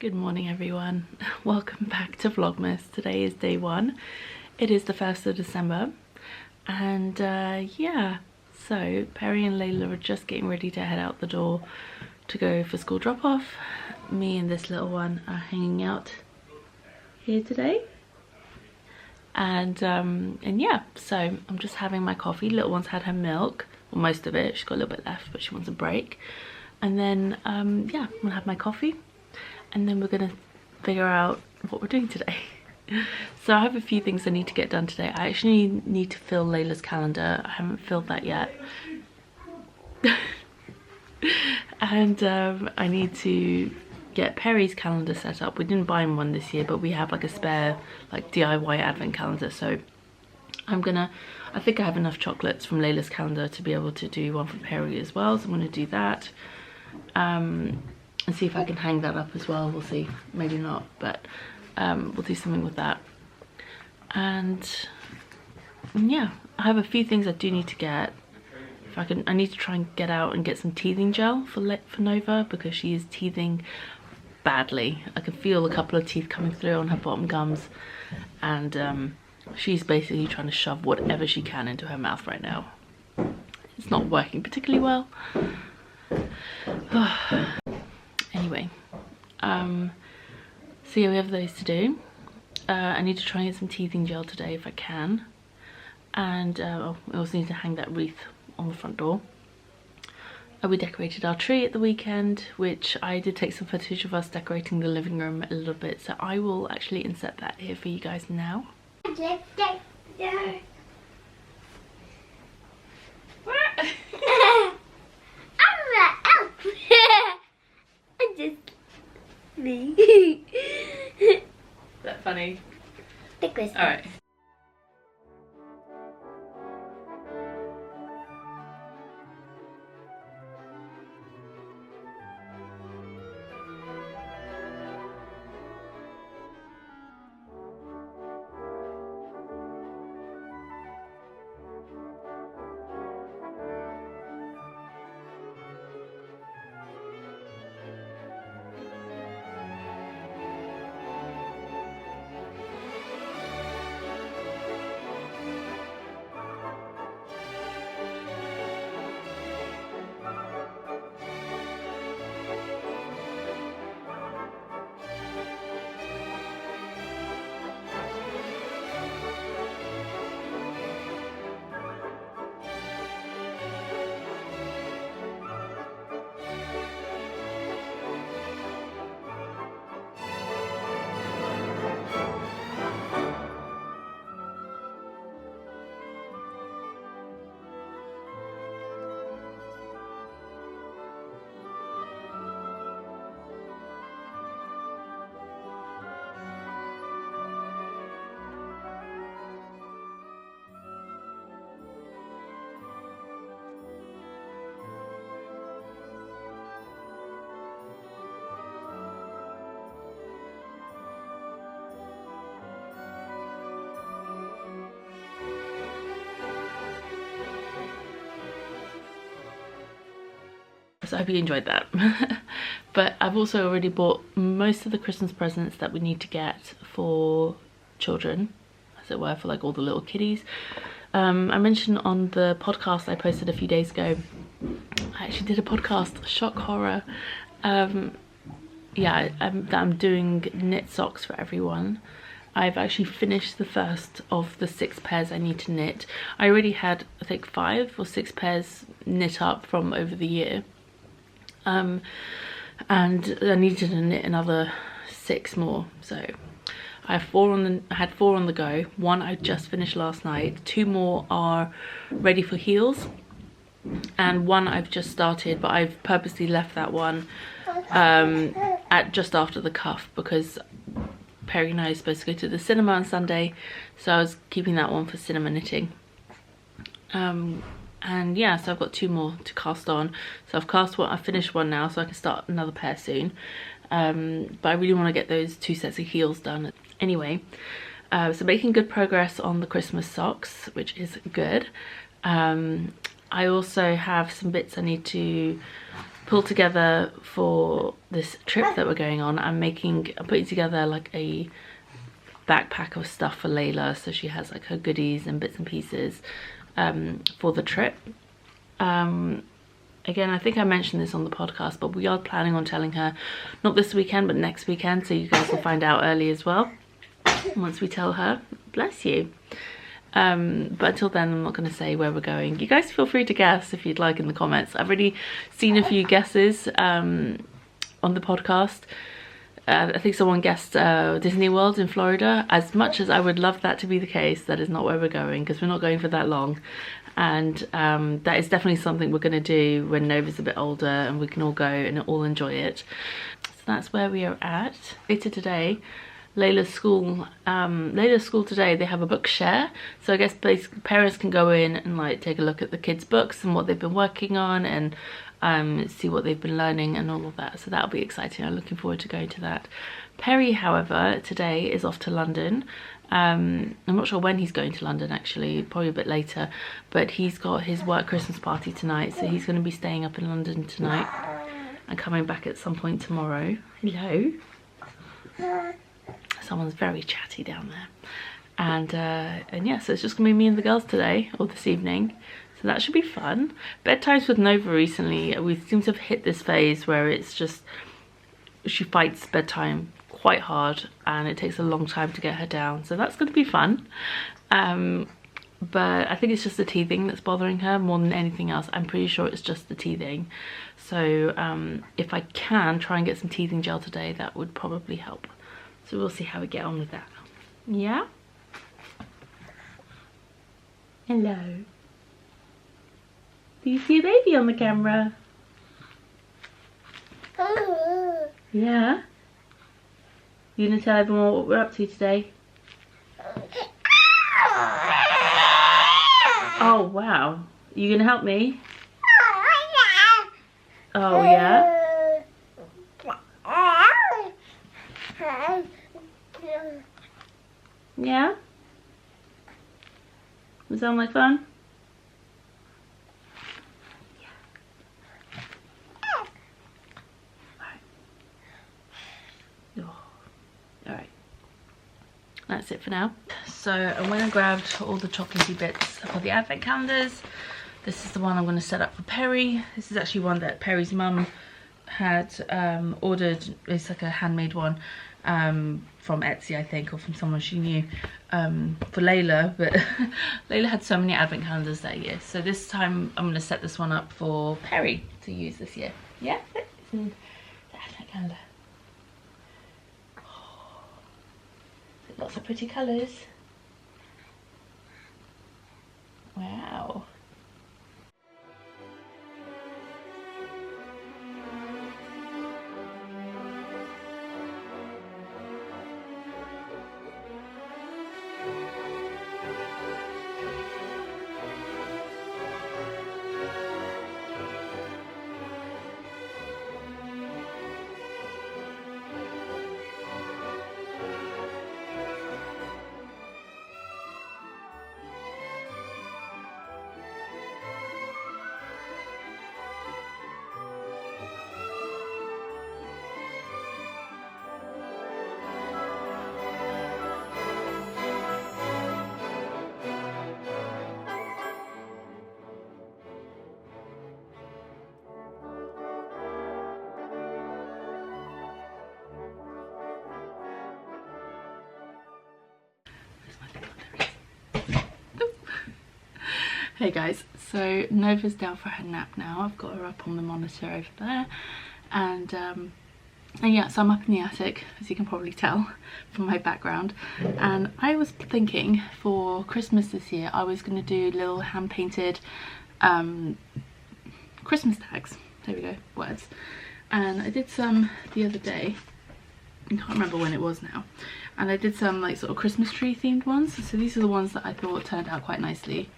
Good morning everyone, welcome back to Vlogmas. Today is day one. It is the 1st of December and yeah, so Perry and Layla are just getting ready to head out the door to go for school drop off. Me and this little one are hanging out here today and yeah, so I'm just having my coffee. Little one's had her milk, well most of it, she's got a little bit left but she wants a break, and then yeah, I'm gonna have my coffee and then we're gonna figure out what we're doing today. So I have a few things I need to get done today. I actually need to fill Layla's calendar. I haven't filled that yet. And I need to get Perry's calendar set up. We didn't buy him one this year, but we have like a spare like DIY advent calendar. So I think I have enough chocolates from Layla's calendar to be able to do one for Perry as well. So I'm gonna do that. And see if I can hang that up as well. We'll see, maybe not, but we'll do something with that. And yeah, I have a few things I do need to get. If I can, I need to try and get out and get some teething gel for Nova because she is teething badly. I can feel a couple of teeth coming through on her bottom gums, and she's basically trying to shove whatever she can into her mouth right now. It's not working particularly well. Anyway, so yeah, we have those to do. I need to try and get some teething gel today if I can, and we also need to hang that wreath on the front door. We decorated our tree at the weekend, which I did take some footage of us decorating the living room a little bit, so I will actually insert that here for you guys now. Me. Is that funny? Alright. So I hope you enjoyed that. But I've also already bought most of the Christmas presents that we need to get for children, as it were, for like all the little kiddies. I mentioned on the podcast I posted a few days ago, I actually did a podcast, shock horror, yeah, that I'm doing knit socks for everyone. I've actually finished the first of the 6 pairs I need to knit. I already had, I think, 5 or 6 pairs knit up from over the year. And I needed to knit another 6 more, so I have 4 on the, I had 4 on the go. 1 I just finished last night, 2 more are ready for heels, and 1 I've just started, but I've purposely left that one at just after the cuff because Perry and I are supposed to go to the cinema on Sunday, so I was keeping that one for cinema knitting. And yeah, so I've got 2 more to cast on. So I've cast one, I've finished one now, so I can start another pair soon. But I really want to get those 2 sets of heels done. Anyway, so making good progress on the Christmas socks, which is good. I also have some bits I need to pulled together for this trip that we're going on. I'm putting together like a backpack of stuff for Layla, so she has like her goodies and bits and pieces for the trip. Again, I think I mentioned this on the podcast, but we are planning on telling her, not this weekend, but next weekend, so you guys will find out early as well once we tell her. Bless you. But until then, I'm not going to say where we're going. You guys feel free to guess if you'd like in the comments. I've already seen a few guesses on the podcast. I think someone guessed Disney World in Florida. As much as I would love that to be the case, that is not where we're going, because we're not going for that long. And that is definitely something we're going to do when Nova's a bit older and we can all go and all enjoy it. So that's where we are at. Later today, Layla's school today, they have a book share, so I guess parents can go in and like take a look at the kids' books and what they've been working on, and see what they've been learning and all of that. So that'll be exciting. I'm looking forward to going to that. Perry, however, today is off to London. I'm not sure when he's going to London actually, probably a bit later, but he's got his work Christmas party tonight, so he's going to be staying up in London tonight and coming back at some point tomorrow. Hello. Someone's very chatty down there. And yeah, so it's just gonna be me and the girls today, or this evening, so that should be fun. Bedtimes with Nova recently, we seem to have hit this phase where it's just, she fights bedtime quite hard and it takes a long time to get her down, so that's going to be fun. But I think it's just the teething that's bothering her more than anything else. I'm pretty sure it's just the teething, so if I can try and get some teething gel today, that would probably help. So we'll see how we get on with that. Yeah? Hello. Do you see a baby on the camera? Yeah? You gonna tell everyone what we're up to today? Oh wow. You gonna help me? Oh yeah? Yeah? Was that my fun? Alright, that's it for now. So I went and grabbed all the chocolatey bits for the advent calendars. This is the one I'm going to set up for Perry. This is actually one that Perry's mum had ordered. It's like a handmade one from Etsy, I think, or from someone she knew, for Layla, but Layla had so many advent calendars that year, so this time I'm going to set this one up for Perry to use this year. Yeah, it's an advent calendar. Lots of pretty colours. Wow. Hey guys, so Nova's down for her nap now. I've got her up on the monitor over there, and yeah, so I'm up in the attic, as you can probably tell from my background, and I was thinking for Christmas this year I was going to do little hand painted Christmas tags. There we go, words. And I did some the other day, I can't remember when it was now, and I did some like sort of Christmas tree themed ones. So these are the ones that I thought turned out quite nicely.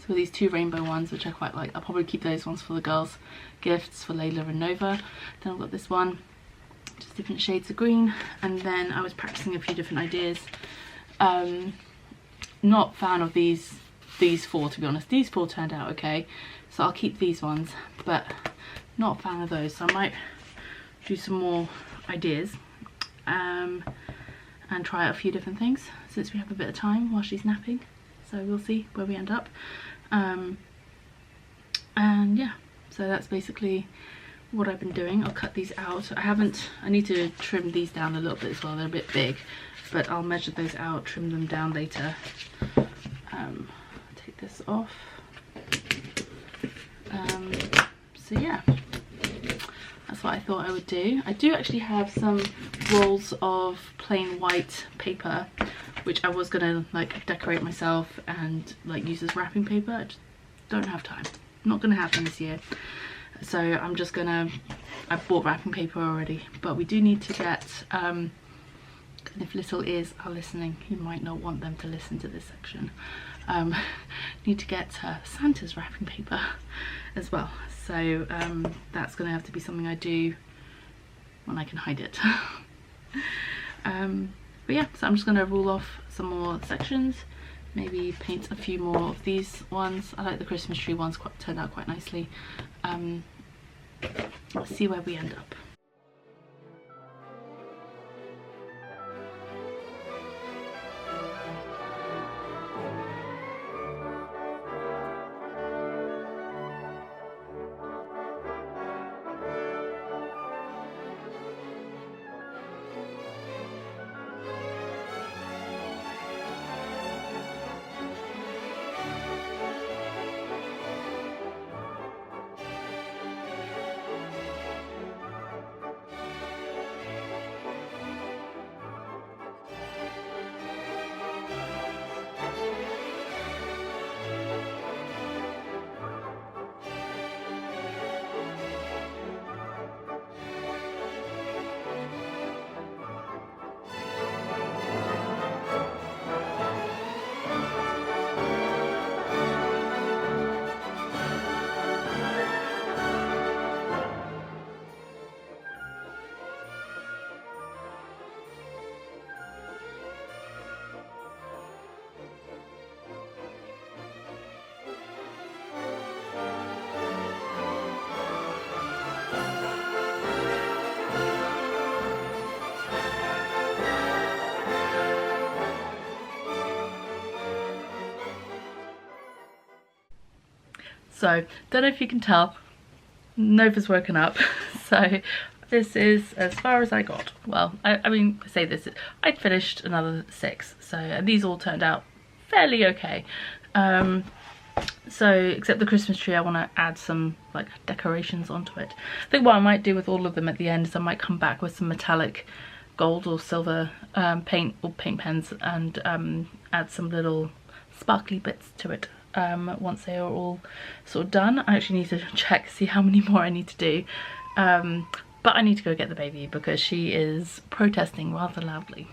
So these two rainbow ones, which I quite like. I'll probably keep those ones for the girls' gifts for Layla and Nova. Then I've got this one, just different shades of green. And then I was practicing a few different ideas. Not fan of these four, to be honest. These four turned out okay, so I'll keep these ones. But not a fan of those, so I might do some more ideas and try out a few different things since we have a bit of time while she's napping. So we'll see where we end up. And yeah, so that's basically what I've been doing. I'll cut these out. I need to trim these down a little bit as well. They're a bit big, but I'll measure those out, trim them down later. Take this off. So yeah, that's what I thought I would do. I do actually have some rolls of plain white paper, which I was gonna like decorate myself and like use as wrapping paper. I just don't have time. Not gonna happen this year. So I'm just gonna, I bought wrapping paper already, but we do need to get, and if little ears are listening, you might not want them to listen to this section, need to get Santa's wrapping paper as well. So that's gonna have to be something I do when I can hide it. But yeah, so I'm just gonna rule off some more sections, maybe paint a few more of these ones. I like the Christmas tree ones, turned out quite nicely. Let's see where we end up. So, don't know if you can tell, Nova's woken up, so this is as far as I got. Well, I mean, I say this, I'd finished another 6, so and these all turned out fairly okay. So, except the Christmas tree, I want to add some like decorations onto it. I think what I might do with all of them at the end is I might come back with some metallic gold or silver paint or paint pens and add some little sparkly bits to it. Once they are all sort of done. I actually need to check, see how many more I need to do, but I need to go get the baby because she is protesting rather loudly.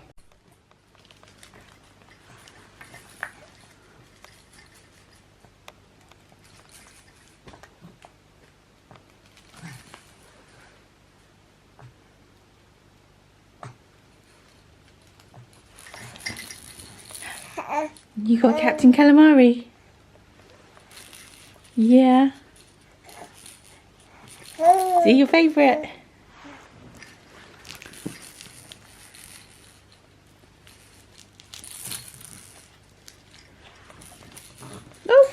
You got Captain Calamari? Yeah. Is he your favourite? Oh!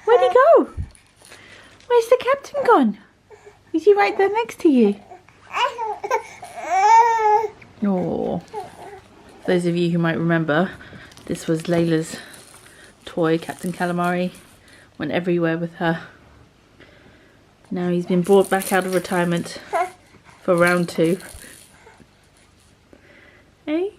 Where'd he go? Where's the captain gone? Is he right there next to you? Oh. Those of you who might remember, this was Layla's toy, Captain Calamari. Went everywhere with her. Now he's been brought back out of retirement for round 2. Hey?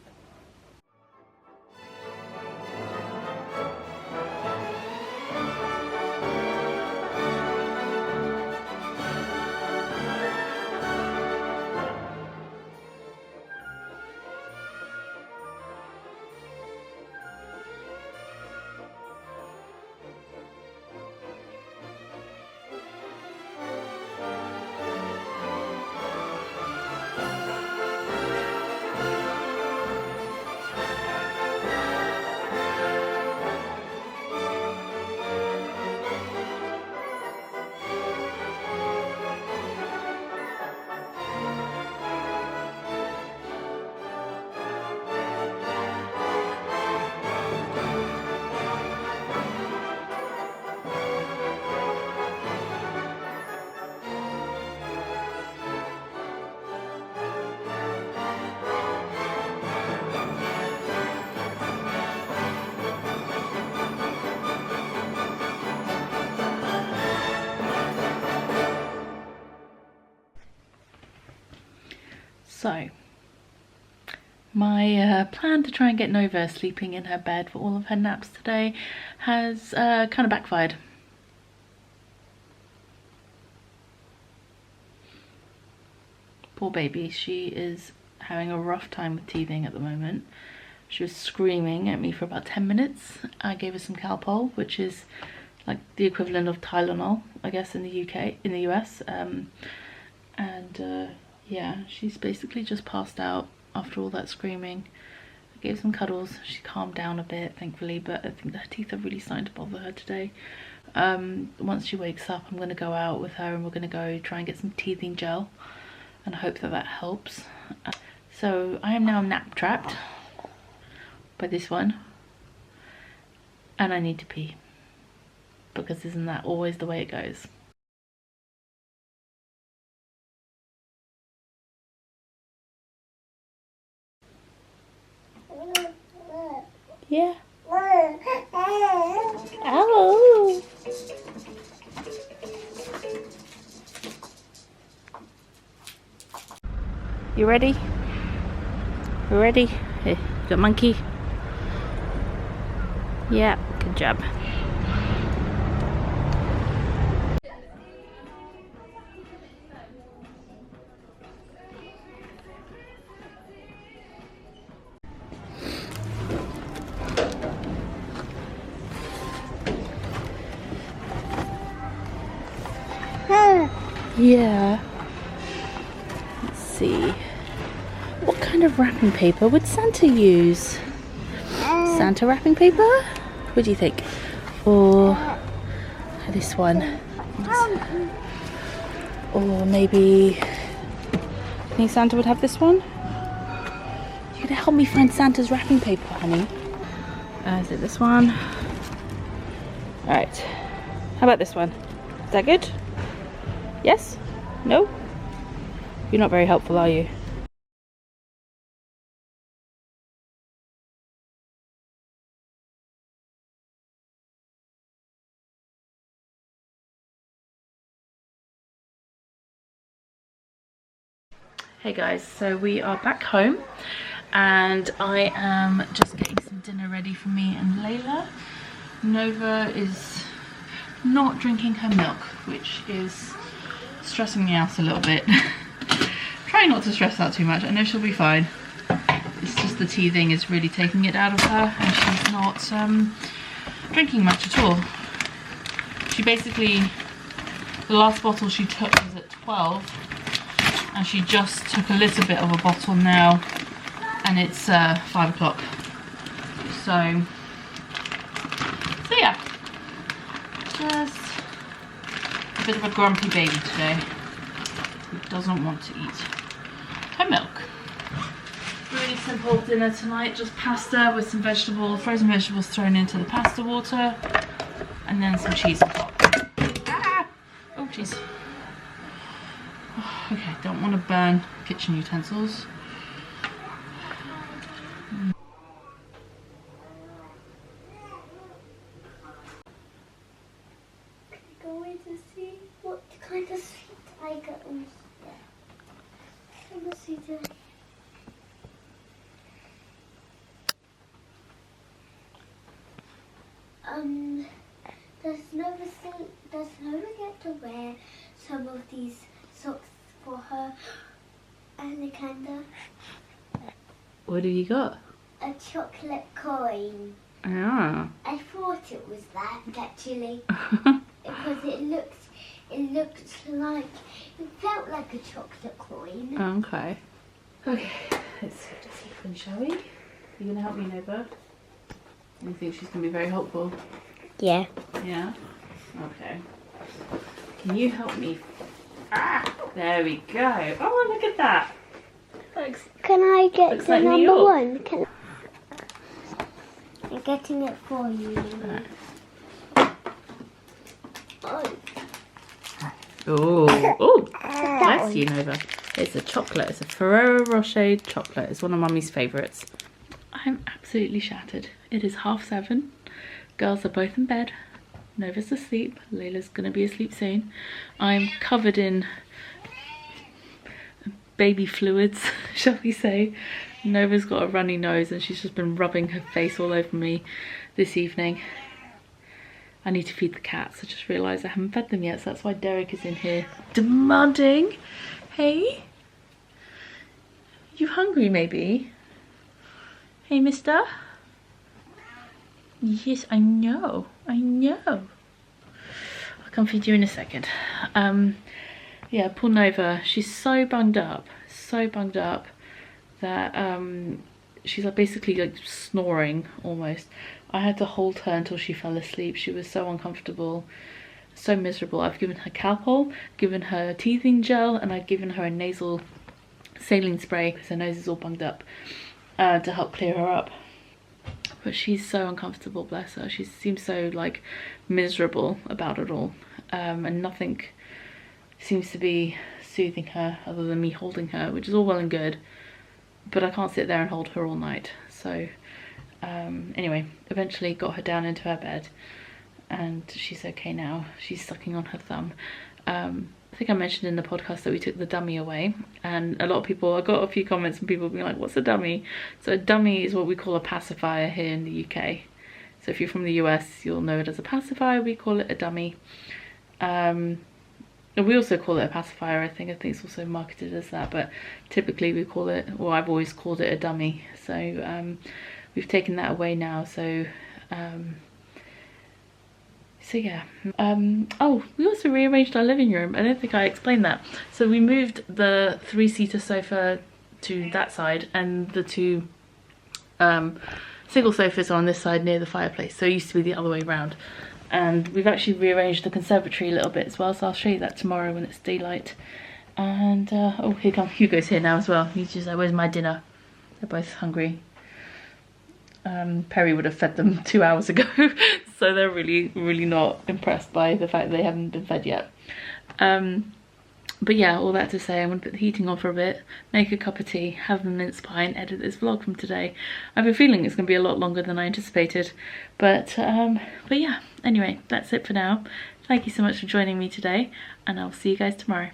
So, my plan to try and get Nova sleeping in her bed for all of her naps today has kind of backfired. Poor baby, she is having a rough time with teething at the moment. She was screaming at me for about 10 minutes. I gave her some Calpol, which is like the equivalent of Tylenol, I guess, in the US. Yeah, she's basically just passed out after all that screaming. I gave some cuddles. She calmed down a bit, thankfully, but I think her teeth are really starting to bother her today. Once she wakes up, I'm going to go out with her and we're going to go try and get some teething gel and hope that that helps. So I am now nap trapped by this one, and I need to pee, because isn't that always the way it goes? Yeah. Ow. You ready? You ready? Hey, got monkey? Yeah, good job. Yeah. Let's see. What kind of wrapping paper would Santa use? Santa wrapping paper? What do you think? Or this one? Or maybe... I think Santa would have this one? You're gonna help me find Santa's wrapping paper, honey. Is it this one? Alright. How about this one? Is that good? Yes? No? You're not very helpful, are you? Hey guys, so we are back home and I am just getting some dinner ready for me and Layla. Nova is not drinking her milk, which is stressing me out a little bit. Try not to stress out too much. I know she'll be fine. It's just the teething is really taking it out of her and she's not drinking much at all. She basically, the last bottle she took was at 12 and she just took a little bit of a bottle now and it's 5 o'clock. So yeah, just a bit of a grumpy baby today who doesn't want to eat her milk. Really simple dinner tonight, just pasta with some vegetables, frozen vegetables thrown into the pasta water, and then some cheese on top. Ah! Oh jeez. Okay, don't want to burn kitchen utensils. Going to see what kind of sweet I got. Let me see the... Does Nova get to wear some of these socks for her Alexander? What have you got? A chocolate coin. Ah. I thought it was that actually. Because it felt like a chocolate coin. Okay. Okay, let's go to sleep, shall we? You gonna help me, Nova? You think she's gonna be very helpful? Yeah. Yeah? Okay. Can you help me? Ah! There we go. Oh, look at that. Can I get looks the like New number York. one? I'm getting it for you. Right. Oh, bless you, Nova. It's a chocolate. It's a Ferrero Rocher chocolate. It's one of Mummy's favourites. I'm absolutely shattered. It is 7:30. Girls are both in bed. Nova's asleep. Layla's going to be asleep soon. I'm covered in baby fluids, shall we say. Nova's got a runny nose and she's just been rubbing her face all over me this evening. I need to feed the cats. I just realised I haven't fed them yet, so that's why Derek is in here demanding. Hey? You hungry maybe? Hey, mister? Yes, I know. I know. I'll come feed you in a second. Yeah, poor Nova. She's so bunged up that she's like basically like snoring almost. I had to hold her until she fell asleep. She was so uncomfortable, so miserable. I've given her Calpol, given her teething gel, and I've given her a nasal saline spray because her nose is all bunged up to help clear her up. But she's so uncomfortable, bless her. She seems so like miserable about it all, and nothing seems to be soothing her other than me holding her, which is all well and good, but I can't sit there and hold her all night. So anyway, eventually got her down into her bed and she's okay now. She's sucking on her thumb. I think I mentioned in the podcast that we took the dummy away, and a lot of people, I got a few comments from people being like, what's a dummy? So a dummy is what we call a pacifier here in the UK. So if you're from the US, you'll know it as a pacifier. We call it a dummy. And we also call it a pacifier. I think it's also marketed as that, but typically we call it, well, I've always called it a dummy. So we've taken that away now. So yeah. Oh, we also rearranged our living room. I don't think I explained that. So we moved the 3-seater sofa to that side, and the 2 single sofas are on this side near the fireplace. So it used to be the other way around. And we've actually rearranged the conservatory a little bit as well, so I'll show you that tomorrow when it's daylight. And oh, here comes Hugo's here now as well. He's just like, where's my dinner? They're both hungry. Perry would have fed them 2 hours ago, so they're really not impressed by the fact they haven't been fed yet. But yeah, all that to say, I'm going to put the heating on for a bit, make a cup of tea, have a mince pie and edit this vlog from today. I have a feeling it's going to be a lot longer than I anticipated, but yeah, anyway, that's it for now. Thank you so much for joining me today, and I'll see you guys tomorrow.